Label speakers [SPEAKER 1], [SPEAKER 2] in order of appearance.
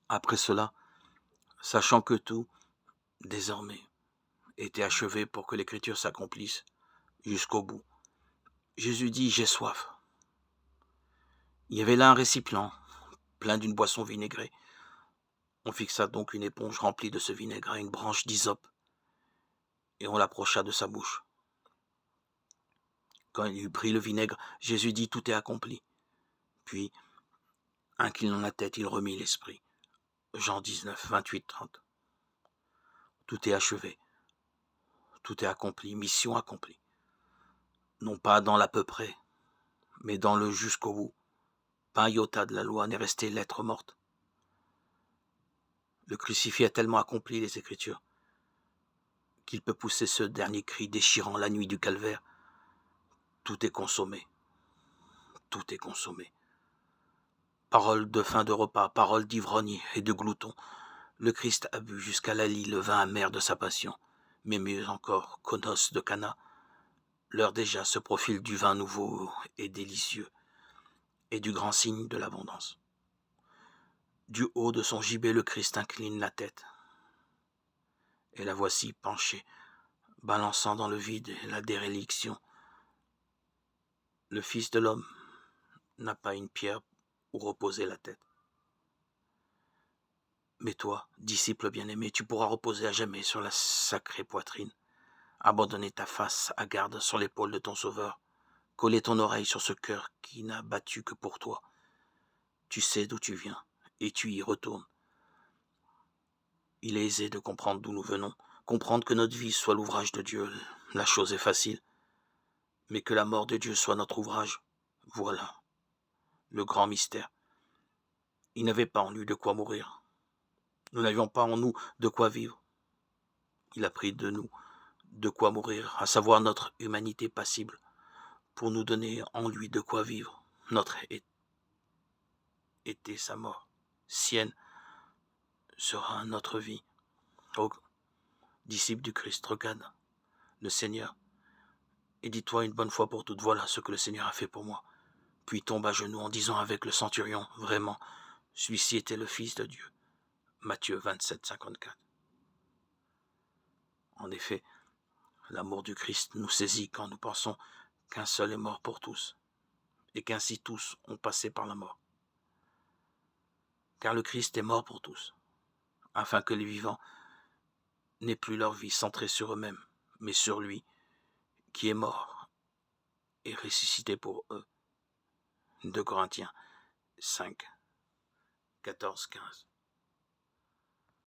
[SPEAKER 1] Après cela, sachant que tout, désormais, était achevé pour que l'écriture s'accomplisse jusqu'au bout, Jésus dit: J'ai soif. Il y avait là un récipient, plein d'une boisson vinaigrée. On fixa donc une éponge remplie de ce vinaigre à une branche d'hysope, et on l'approcha de sa bouche. Quand il eut pris le vinaigre, Jésus dit: Tout est accompli. Puis, inclinant la tête, il remit l'esprit. Jean 19, 28, 30. Tout est achevé, tout est accompli, mission accomplie. Non pas dans l'à peu près, mais dans le jusqu'au bout. Pas un iota de la loi n'est resté lettre morte. Le crucifié a tellement accompli les Écritures qu'il peut pousser ce dernier cri déchirant la nuit du calvaire. Tout est consommé, tout est consommé. Parole de fin de repas, parole d'ivrogne et de glouton. Le Christ a bu jusqu'à la lie le vin amer de sa passion. Mais mieux encore qu'aux noces de Cana, l'heure déjà se profile du vin nouveau et délicieux, et du grand signe de l'abondance. Du haut de son gibet, le Christ incline la tête, et la voici penchée, balançant dans le vide la déréliction. Le Fils de l'homme n'a pas une pierre où reposer la tête. Mais toi, disciple bien-aimé, tu pourras reposer à jamais sur la sacrée poitrine, abandonner ta face à garde sur l'épaule de ton Sauveur, coller ton oreille sur ce cœur qui n'a battu que pour toi. Tu sais d'où tu viens, et tu y retournes. Il est aisé de comprendre d'où nous venons, comprendre que notre vie soit l'ouvrage de Dieu, la chose est facile, mais que la mort de Dieu soit notre ouvrage, voilà le grand mystère. Il n'avait pas en lui de quoi mourir. Nous n'avions pas en nous de quoi vivre. Il a pris de nous de quoi mourir, à savoir notre humanité passible, pour nous donner en lui de quoi vivre. Notre était sa mort. Sienne sera notre vie. Ô disciple du Christ, regarde le Seigneur et dis-toi une bonne fois pour toutes, voilà ce que le Seigneur a fait pour moi. Puis tombe à genoux en disant avec le centurion, vraiment, celui-ci était le Fils de Dieu. Matthieu 27, 54. En effet, l'amour du Christ nous saisit quand nous pensons qu'un seul est mort pour tous, et qu'ainsi tous ont passé par la mort. Car le Christ est mort pour tous, afin que les vivants n'aient plus leur vie centrée sur eux-mêmes, mais sur lui, qui est mort et ressuscité pour eux. 2 Corinthiens 5, 14, 15.